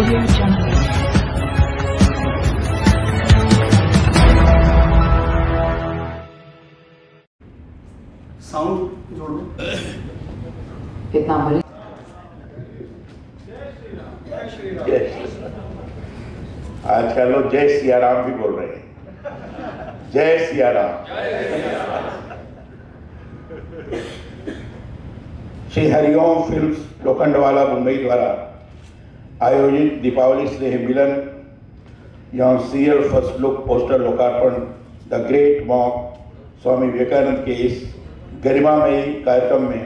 Sound जोड़ दो। कितना बड़ी आजकल लोग जय सिया राम भी बोल रहे हैं। जय सिया राम। श्री हरिओम फिल्म्स लोखंडवाला मुंबई द्वारा आयोजित दीपावली स्नेह मिलन एवं सीरियल फर्स्ट लुक पोस्टर लोकार्पण the great mock Swami Vivekananda के इस गरिमामयी कार्यक्रम में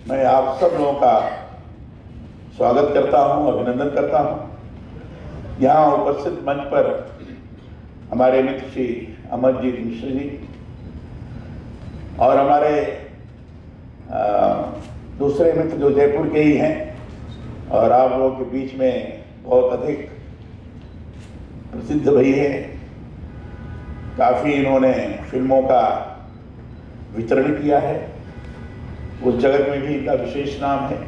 मैं आप सब लोगों का स्वागत करता हूं, अभिनंदन करता हूं। यहाँ उपस्थित मंच पर हमारे मित्र श्री अमरजीत मिश्र जी और हमारे दूसरे मित्र जो जयपुर के ही हैं और आप लोगों के बीच में बहुत अधिक प्रसिद्ध भी है। काफ़ी इन्होंने फिल्मों का वितरण किया है, उस जगत में भी इनका विशेष नाम है।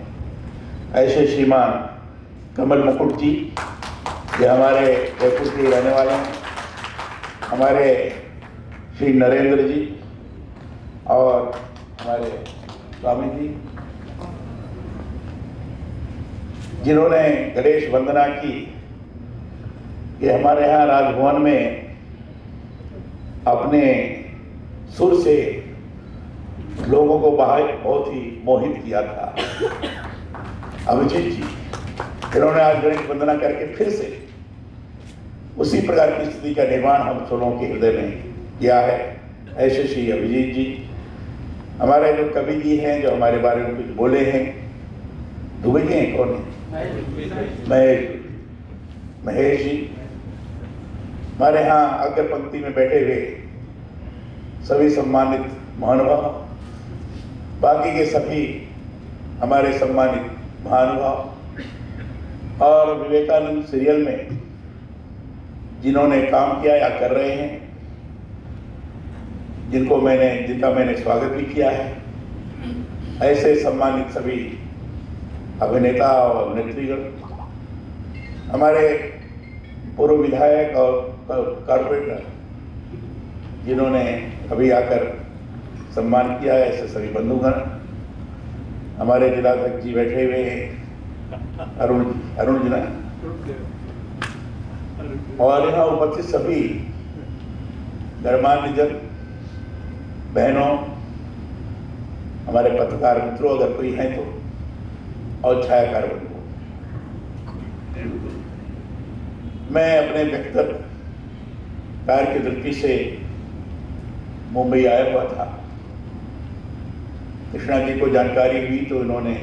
ऐसे श्रीमान कमल मुकुट जी, ये हमारे जयपुर के रहने वाले हैं, हमारे श्री नरेंद्र जी और हमारे स्वामी जी, जिन्होंने गणेश वंदना की। ये हमारे यहाँ राजभवन में अपने सुर से लोगों को बहुत ही मोहित किया था। अभिजीत जी, इन्होंने आज गणेश वंदना करके फिर से उसी प्रकार की स्थिति का निर्माण हम लोगों के हृदय में किया है। ऐसे श्री अभिजीत जी, हमारे जो कवि जी हैं जो हमारे बारे में कुछ बोले हैं, दुबई के हैं, कौन है? महेश जी, हमारे यहाँ अग्र पंक्ति में बैठे हुए सभी सम्मानित महानुभाव, बाकी के सभी हमारे सम्मानित महानुभाव और विवेकानंद सीरियल में जिन्होंने काम किया या कर रहे हैं, जिनका मैंने स्वागत भी किया है, ऐसे सम्मानित सभी अभिनेता और अभिनेत्रीगण, हमारे पूर्व विधायक और कॉर्पोरेटर जिन्होंने अभी आकर सम्मान किया है, ऐसे सभी बंधुगण, हमारे जिलाध्यक्ष जी बैठे हुए हैं, अरुण जी, और यहाँ उपस्थित सभी गणमान्य जन, बहनों, हमारे पत्रकार मित्रों अगर कोई हैं तो, और छायाकार बंधु, मैं अपने व्यक्तिगत कार्य की दृष्टि से मुंबई आया हुआ था। कृष्णा जी को जानकारी हुई तो इन्होंने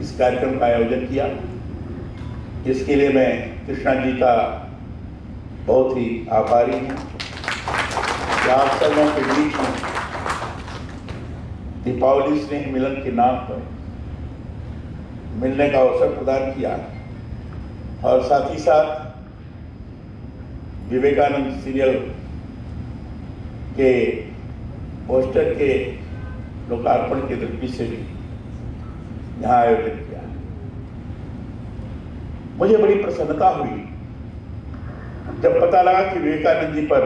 इस कार्यक्रम का आयोजन किया, जिसके लिए मैं कृष्णा जी का बहुत ही आभारी हूँ कि आप सब लोगों के बीच में दीपावली स्नेह मिलन के नाम पर मिलने का अवसर प्रदान किया और साथ ही साथ विवेकानंद सीरियल के पोस्टर के लोकार्पण के दृष्टि से भी यहाँ आयोजन किया। मुझे बड़ी प्रसन्नता हुई जब पता लगा कि विवेकानंद जी पर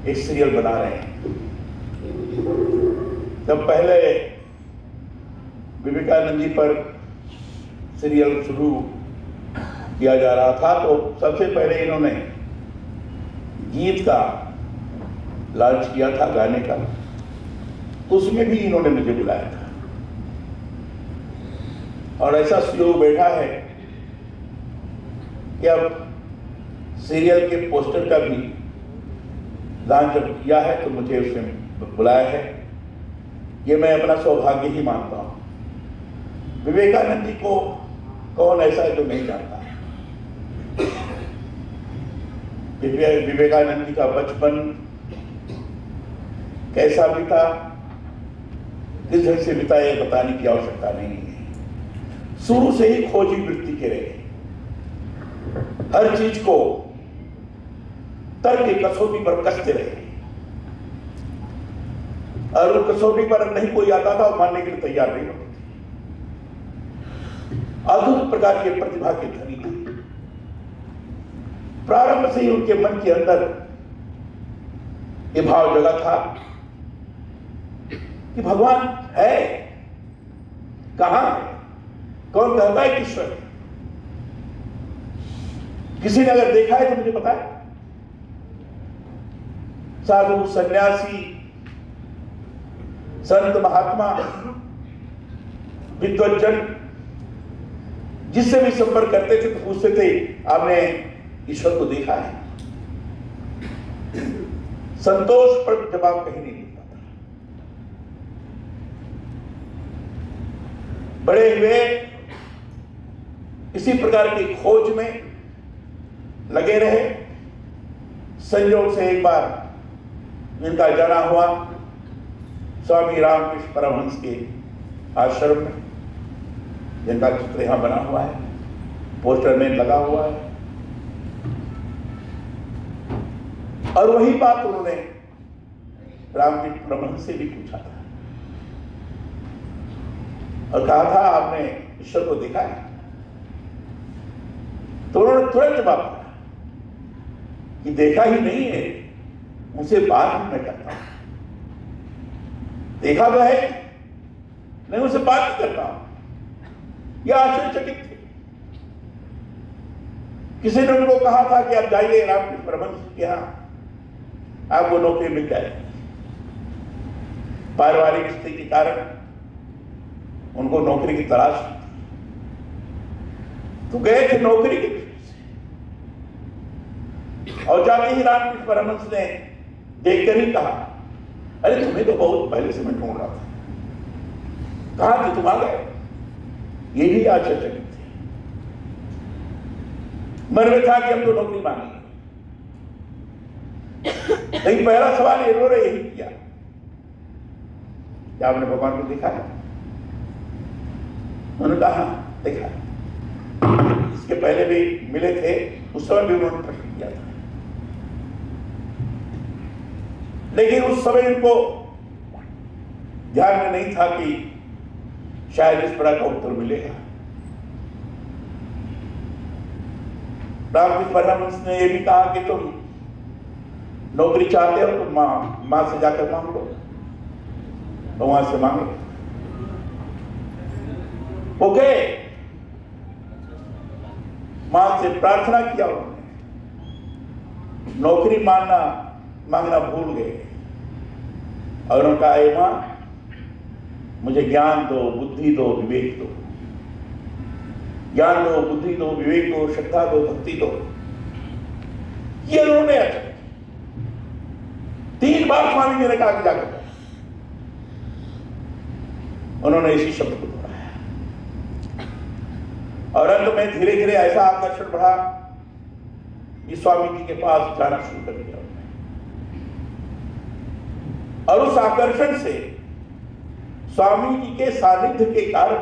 एक सीरियल बना रहे हैं। जब पहले विवेकानंद जी पर सीरियल शुरू किया जा रहा था तो सबसे पहले इन्होंने गीत का लॉन्च किया था, गाने का, तो उसमें भी इन्होंने मुझे बुलाया था। और ऐसा सुयोग बैठा है कि अब सीरियल के पोस्टर का भी लॉन्च जब किया है तो मुझे उसने बुलाया है। ये मैं अपना सौभाग्य ही मानता हूँ। विवेकानंद जी को कौन ऐसा है जो नहीं जानता? विवेकानंद जी का बचपन कैसा बीता, किस ढंग से बीता, ये बताने की आवश्यकता नहीं है। शुरू से ही खोजी वृत्ति के रहे, हर चीज को तर्क की कसौटी पर कसते रहे, और वो कसौटी पर नहीं कोई आता था और मानने के लिए तैयार नहीं होते थे। अद्भुत प्रकार के प्रतिभा के धनी थे। प्रारंभ से ही उनके मन के अंदर यह भाव जगा था कि भगवान है, कहां है, कौन कहता है कि ईश्वर है? किसी ने अगर देखा है तो मुझे बताए। साधु, सन्यासी, संत, महात्मा, विद्वज्जन जिससे भी संपर्क करते थे तो पूछते थे, आपने ईश्वर को देखा है? संतोष पर जवाब कहीं नहीं मिलता था। बड़े हुए इसी प्रकार की खोज में लगे रहे। संयोग से एक बार इनका जाना हुआ स्वामी रामकृष्ण परमहंस के आश्रम में, जिनका चित्र यहां बना हुआ है, पोस्टर में लगा हुआ है। और वही बात उन्होंने रामकृष्ण परमहंस से भी पूछा था और कहा था, आपने ईश्वर को देखा है? तो उन्होंने तुरंत जवाब दिया कि देखा ही नहीं है, उनसे बात ही मैं करता हूं। देखा तो है नहीं, उनसे बात ही करता हूं। यह आश्चर्यचकित थे। किसी ने उनको कहा था कि आप जाइए रामकृष्ण परमहंस के यहां, आपको नौकरी मिल जाएगी। पारिवारिक स्थिति के कारण उनको नौकरी की तलाश थी, तो गए थे नौकरी के दृष्टि से। और जाते ही रामकृष्ण परमहंस ने देखकर ही कहा, अरे तुम्हें तो बहुत पहले से मैं ढूंढ रहा था, कहां थे तुम? आ गए। ये भी आश्चर्यचकित थे। मन में था कि हम तो नौकरी मांगेंगे। लेकिन पहला सवाल इन्होंने यही किया, क्या आपने भगवान को देखा है? उन्होंने कहा देखा है। इसके पहले भी मिले थे, उस समय भी उन्होंने प्रश्न किया था, लेकिन उस समय उनको ध्यान में नहीं था कि शायद इस प्रकार का उत्तर मिलेगा। रामकृष्ण परमहंस ने यह भी कहा कि तुम नौकरी चाहते हो तो मां से जाकर मांग लो, तो वहां से मांगे। ओके, मां से प्रार्थना किया उन्होंने, नौकरी मांगना भूल गए और उन्होंने कहा, हे मां, मुझे ज्ञान दो, बुद्धि दो, विवेक दो। ज्ञान दो, बुद्धि दो, विवेक दो, श्रद्धा दो, भक्ति दो। ये उन्होंने 3 बार स्वामी जी ने कहा कि जाकर उन्होंने इसी शब्द को दोहराया और अंत में धीरे धीरे ऐसा आकर्षण बढ़ा कि स्वामी जी के पास जाना शुरू कर दिया उन्होंने। और उस आकर्षण से स्वामी जी के सानिध्य के कारण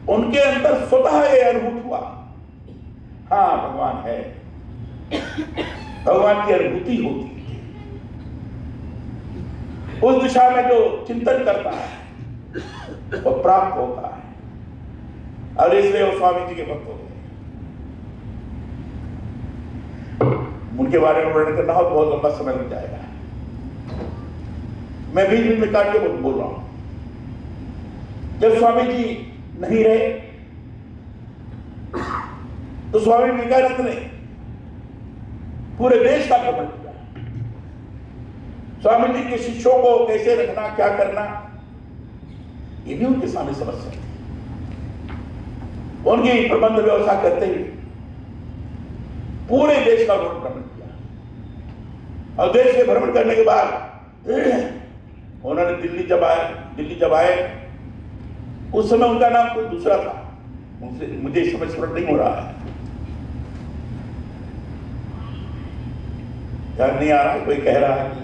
उनके अंदर स्वतः यह अनुभूत हुआ, हाँ भगवान है। भगवान की अनुभूति होती है। उस दिशा में जो चिंतन करता है वो प्राप्त होता है, और इसलिए वो स्वामी जी के भक्त होते हैं। उनके बारे में वर्णन करना हो तो बहुत लंबा समय लग जाएगा। मैं बीच बीच में काट के बोल रहा हूं। जब स्वामी जी नहीं रहे तो स्वामी विवेकानंद ने पूरे देश का भ्रमण किया। स्वामी जी के शिष्यों को कैसे रखना, क्या करना, ये भी उनके सामने समस्या थी। उनकी प्रबंध व्यवस्था करते हुए पूरे देश का भ्रमण किया। और देश के भ्रमण करने के बाद उन्होंने दिल्ली जब आए उस समय उनका नाम कोई दूसरा था, मुझे इस समय स्मरण नहीं हो रहा है, याद नहीं आ रहा है। कोई कह रहा है कि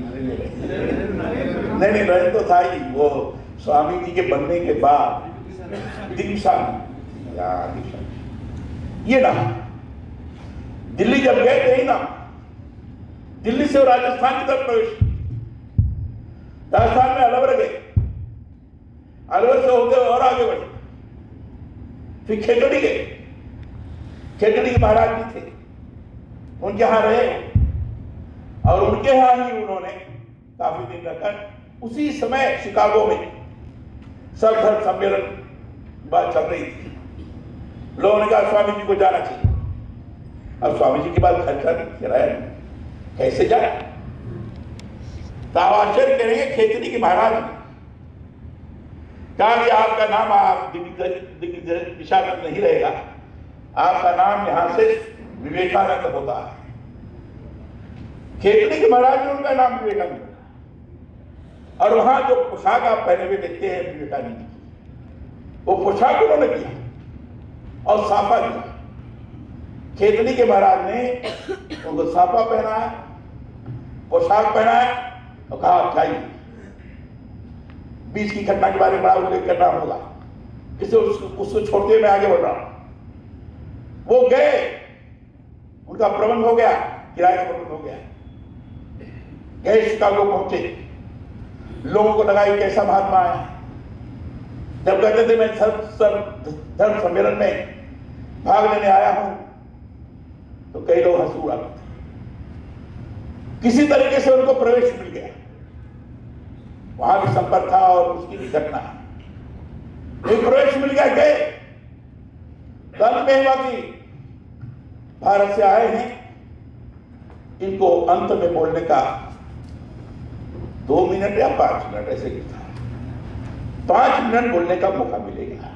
नहीं रहे तो था ही। वो स्वामी जी के बनने के बाद दीक्षा, ये नाम दिल्ली जब गए थे ही नाम, दिल्ली से वो राजस्थान की तरफ प्रवेश, राजस्थान में अलवर गए, अलवर से होते और आगे बढ़े फिर खेतड़ी गए, खेतड़ी के महाराज भी थे, उनके यहाँ रहे और उनके यहाँ ही उन्होंने काफी दिन रहकर उसी समय शिकागो में सर्वधर्म सम्मेलन बात चल रही थी। लोगों ने कहा स्वामी जी को जाना चाहिए। अब स्वामी जी की बात खर्चा नहीं, किराया नहीं, कैसे जाए? तो आप आश्चर्य करेंगे, खेतड़ी के महाराज ने कहा कि आपका नाम आप दिशा में नहीं रहेगा, आपका नाम यहां से विवेकानंद होता है। खेतड़ी के महाराज ने उनका नाम विवेकानंद रखा और वहां जो पोशाक आप पहने हुए देखते हैं विवेकानंद की, वो पोशाक उन्होंने किया और साफा किया। खेतड़ी के महाराज ने उनको साफा पहनाया, पोशाक पहनाया और कहा चाहिए। बीच की घटना के बारे में बड़ा उल्लेख करना होगा, इसे उसको छोड़ते मैं आगे बढ़ रहा हूं। वो गए, उनका प्रबंध हो गया, किराए का प्रबंध हो गया, गए शिकागो पहुंचे। लोगों को लगा कि कैसा महात्मा है। जब कहते थे मैं धर्म सम्मेलन में भाग लेने आया हूं तो कई लोग हंस उड़ाते थे। किसी तरीके से उनको प्रवेश मिल गया, वहां भी संपर्क था और उसकी भी घटना है, प्रवेश मिल गया। गए दल में हुआ कि भारत से आए हैं, इनको अंत में बोलने का 2 मिनट या 5 मिनट ऐसे ही था, 5 मिनट बोलने का मौका मिलेगा।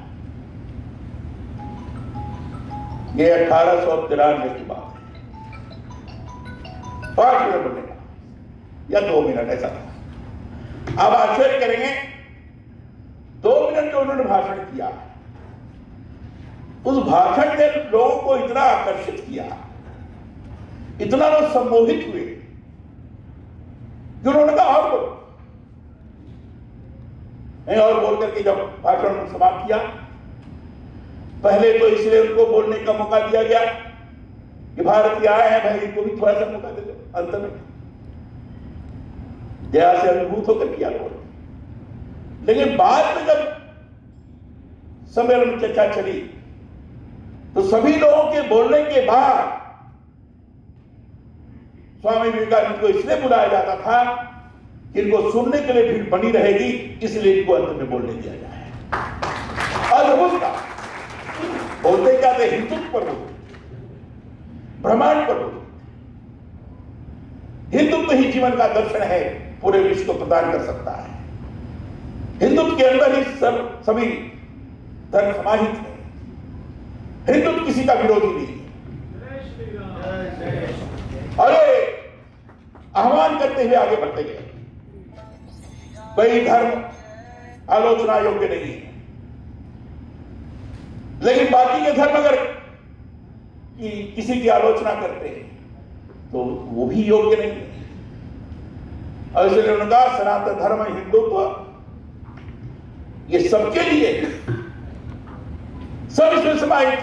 ये 1893 की बात है। 5 मिनट बोलने का या 2 मिनट ऐसा था। अब आश्चर्य करेंगे, 2 मिनट जो उन्होंने भाषण किया, उस भाषण ने लोगों को इतना आकर्षित किया, इतना लोग सम्मोहित हुए कि उन्होंने कहा और बोलो। नहीं, और बोल करके जब भाषण समाप्त किया, पहले तो इसलिए उनको बोलने का मौका दिया गया कि भारत के आए हैं भाई, इनको भी थोड़ा सा मौका दे दो। अंत में दया से अभिभूत होकर किया लोगों, लेकिन बाद में जब सम्मेलन में चर्चा चली तो सभी लोगों के बोलने के बाद स्वामी विवेकानंद को इसलिए बुलाया जाता था कि इनको सुनने के लिए भीड़ बनी रहेगी, इसलिए इनको अंत में बोलने दिया जाए। अद्भुत था। बोलते क्या थे? हिंदुत्व पर बोलते, ब्रह्मांड पर बोलते। हिंदुत्व ही जीवन का दर्शन है, पूरे विश्व को प्रदान कर सकता है। हिंदुत्व के अंदर ही सभी धर्म समाहित है। हिंदुत्व किसी का विरोधी नहीं है। अरे आह्वान करते हुए आगे बढ़ते गए, कोई धर्म आलोचना योग्य नहीं है, लेकिन बाकी के धर्म अगर किसी की आलोचना करते हैं तो वो भी योग्य नहीं है। और इसलिए उनका सनातन धर्म हिंदुत्व ये सबके लिए, सब इसमें समाहित,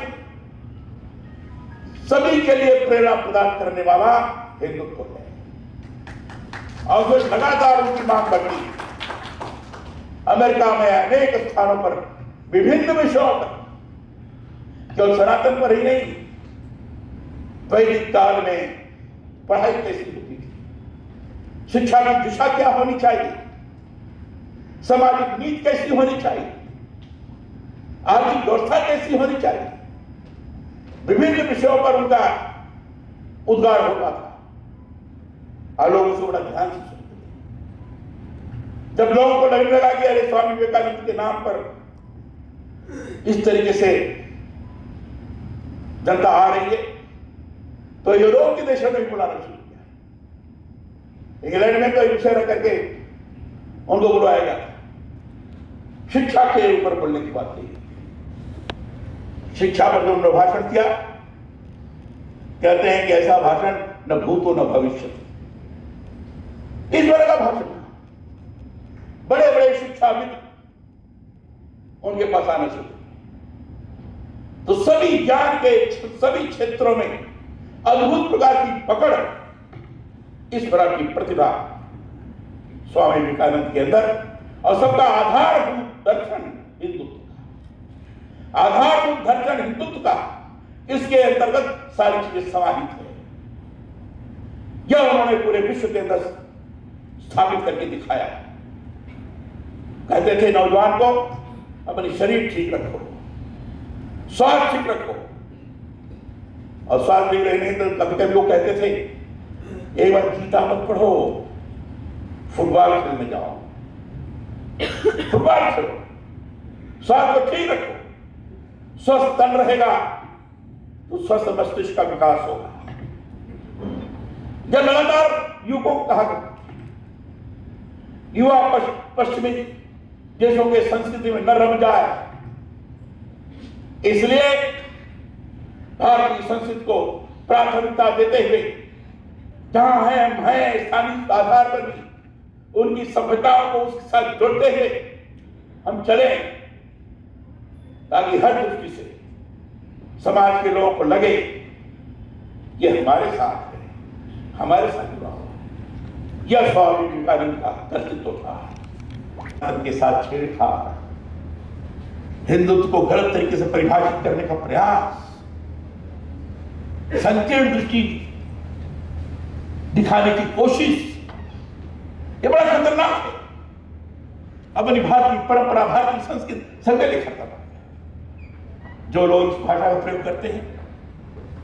सभी के लिए प्रेरणा प्रदान करने वाला हिंदुत्व है। और फिर लगातार उनकी मांग बढ़ती। अमेरिका में अनेक स्थानों पर विभिन्न विषयों पर, केवल सनातन पर ही नहीं, वैदिक काल में पढ़ाई कैसी होती थी, शिक्षा की दिशा क्या होनी चाहिए, सामाजिक नीति कैसी होनी चाहिए, आर्थिक व्यवस्था कैसी होनी चाहिए, विभिन्न विषयों पर उनका उद्गार होता था और लोग उसे बड़ा ध्यान से सुनते थे। जब लोगों को लगने लगा कि अरे स्वामी विवेकानंद के नाम पर इस तरीके से जनता आ रही है, तो यूरोप के देशों में भी बुलाना शुरू किया। इंग्लैंड में तो एक विषय रख करके उनको बुलाया गया, शिक्षा के ऊपर बोलने की बात कही। शिक्षा पर जो उन्होंने भाषण किया, कहते हैं कि ऐसा भाषण न भूतो न भविष्य। इस तरह का भाषण बड़े बड़े शिक्षाविद उनके पास आने शुरू, तो सभी ज्ञान के सभी क्षेत्रों में अद्भुत प्रकार की पकड़, इस प्रकार की प्रतिभा स्वामी विवेकानंद के अंदर, और सबका आधारभूत दर्शन हिंदुत्व। आधारभूत दर्शन हिंदुत्व का, इसके अंतर्गत सारी चीजें समाहित है। यह उन्होंने पूरे विश्व के अंदर स्थापित करके दिखाया। कहते थे नौजवान को अपनी शरीर ठीक रखो, स्वास्थ्य ठीक रखो, और स्वास्थ्य ठीक रहने तो कभी कभी लोग कहते थे एक बार गीता मत पढ़ो, फुटबॉल खेलने जाओ, फुटबॉल खेलो, स्वास्थ्य को ठीक रखो, स्वस्थ तन रहेगा तो स्वस्थ मस्तिष्क का विकास होगा। जब लगातार युवकों को कहा युवा पश्चिमी देशों के संस्कृति में न रम जाए, इसलिए भारतीय संस्कृति को प्राथमिकता देते हुए जहां है हम हैं स्थानीय आधार पर भी उनकी सभ्यताओं को उसके साथ जोड़ते हुए हम चले, ताकि हर दृष्टि से समाज के लोगों को लगे कि हमारे साथ है, हमारे साथ जुड़ा हुआ। यह स्वामी विवेकानंद का कर्तृत्व था। के साथ छेड़छाड़, हिंदुत्व को गलत तरीके से परिभाषित करने का प्रयास, संकीर्ण दृष्टि दिखाने की कोशिश, यह बड़ा खतरनाक है। अपनी भारतीय परंपरा, भारतीय संस्कृति संगे लेकर करता। जो लोग इस भाषा का प्रयोग करते हैं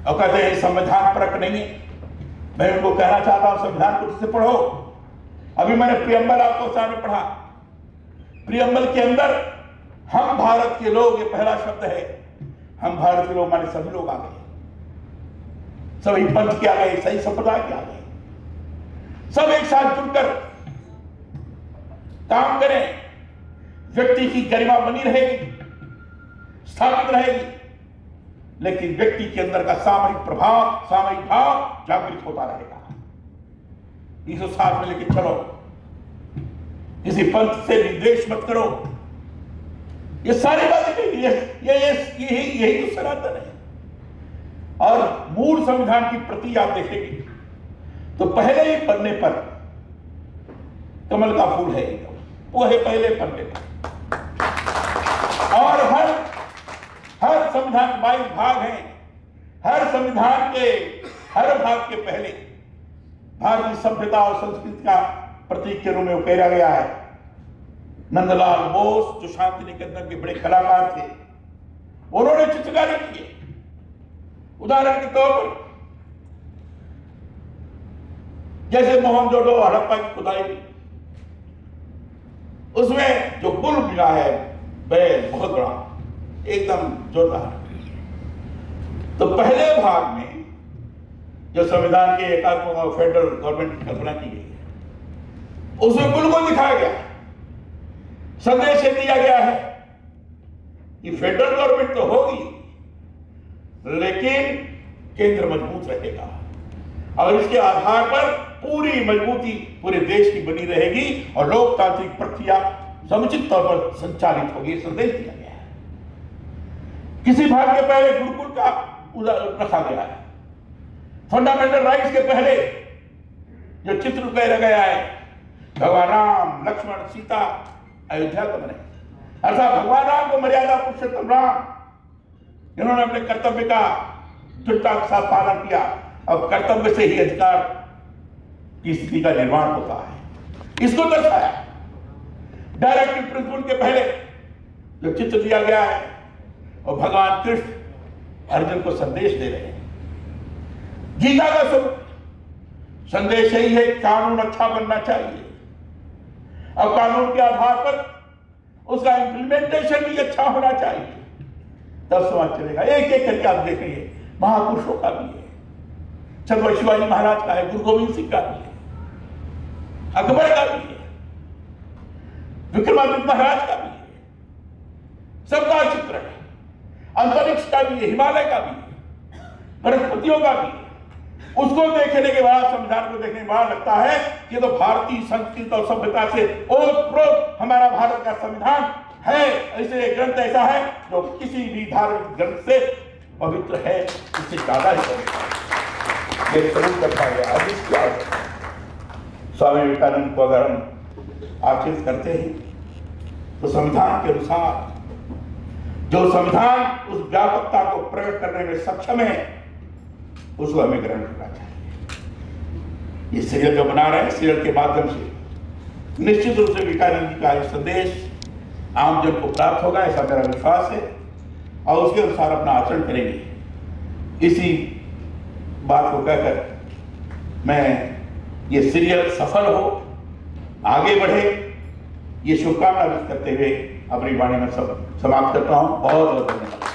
और कहते हैं संविधान परक नहीं है, मैं उनको कहना चाहता हूं संविधान को ठीक से पढ़ो। अभी मैंने प्रियम्बल आपको सामने पढ़ा। प्रियम्बल के अंदर हम भारत के लोग, ये पहला शब्द है। हम भारत के लोग माने सभी लोग आ गए, सभी पंथ के आ गए, सही संप्रदाय के आ गए, सब एक साथ जुड़कर काम करें। व्यक्ति की गरिमा बनी रहेगी, स्थापित रहेगी, लेकिन व्यक्ति के अंदर का सामूहिक प्रभाव, सामूहिक भाव जागृत होता रहेगा। इसको साथ में लेके चलो, किसी पंथ से भी द्वेष मत करो। ये सारी बातें यही तो सनातन है। और मूल संविधान की प्रति आप देखेंगे तो पहले ही पन्ने पर कमल का फूल है, वो है पहले पन्ने पर। और हर संविधान 22 भाग हैं। हर संविधान के हर भाग के पहले भारतीय सभ्यता और संस्कृति का प्रतीक के रूप में उकेरा गया है। नंदलाल बोस जो शांति निकेतन के बड़े कलाकार थे, उन्होंने चित्रकारी की। उदाहरण के तौर पर जैसे मोहनजोदड़ो हड़प्पा की खुदाई, उसमें जो पुल मिला है वह बहुत बड़ा, एकदम जोरदार। तो पहले भाग में जो संविधान के एकात्मक फेडरल गवर्नमेंट की कल्पना की गई है, उसमें पुल को दिखाया गया, संदेश दिया गया है कि फेडरल गवर्नमेंट तो होगी लेकिन केंद्र मजबूत रहेगा और इसके आधार पर पूरी मजबूती पूरे देश की बनी रहेगी और लोकतांत्रिक प्रक्रिया समुचित तौर पर संचालित होगी, संदेश दिया गया है। किसी भाग के पहले गुरुकुल का रखा गया है। फंडामेंटल राइट्स के पहले जो चित्र उकेरा गया है, भगवान राम, लक्ष्मण, सीता अयोध्या को बने, अर्थात भगवान राम को मर्यादा पुरुषोत्तम राम, इन्होंने अपने कर्तव्य का दृढ़ता के साथ पालन किया और कर्तव्य से ही अधिकार की स्थिति का निर्माण होता है, इसको दर्शाया। डायरेक्टिव प्रिंसिपल के पहले जो चित्र दिया गया है और भगवान कृष्ण अर्जुन को संदेश दे रहे हैं। गीता का संदेश यही है, कानून अच्छा बनना चाहिए और कानून के आधार पर उसका इंप्लीमेंटेशन भी अच्छा होना चाहिए, तब समाज चलेगा। एक एक करके आप देखेंगे, महापुरुषों का भी है, छत्रपति शिवाजी महाराज का है, गुरु गोविंद सिंह का भी है, अकबर का भी है, विक्रमादित्य महाराज का भी है, सबका चित्र है। अंतरिक्ष का भी है, हिमालय का भी है, बृहस्पतियों का भी है। उसको देखने के बाद, संविधान को देखने के बाद लगता है कि तो भारतीय संस्कृति और सभ्यता से ओतप्रोत हमारा भारत का संविधान है। ऐसे ग्रंथ ऐसा है जो किसी भी धार्मिक ग्रंथ से पवित्र है, इससे ज्यादा ही पवित्र है। ये जरूर रखा गया। अब इसकी आवश्यकता स्वामी विवेकानंद को अगर हम आचरित करते हैं तो संविधान के अनुसार जो संविधान उस व्यापकता को प्रकट करने में सक्षम है, उसको हमें ग्रहण करना चाहिए। ये सीरियल जो बना रहे हैं, सीरियल के माध्यम से निश्चित रूप से विवेकानंद जी का संदेश आम जन को प्राप्त होगा, ऐसा मेरा विश्वास है, और उसके अनुसार अपना आचरण करेंगे। इसी बात को कहकर मैं ये सीरियल सफल हो, आगे बढ़े, ये शुभकामना व्यक्त करते हुए अपनी वाणी में समाप्त करता हूं। बहुत बहुत धन्यवाद।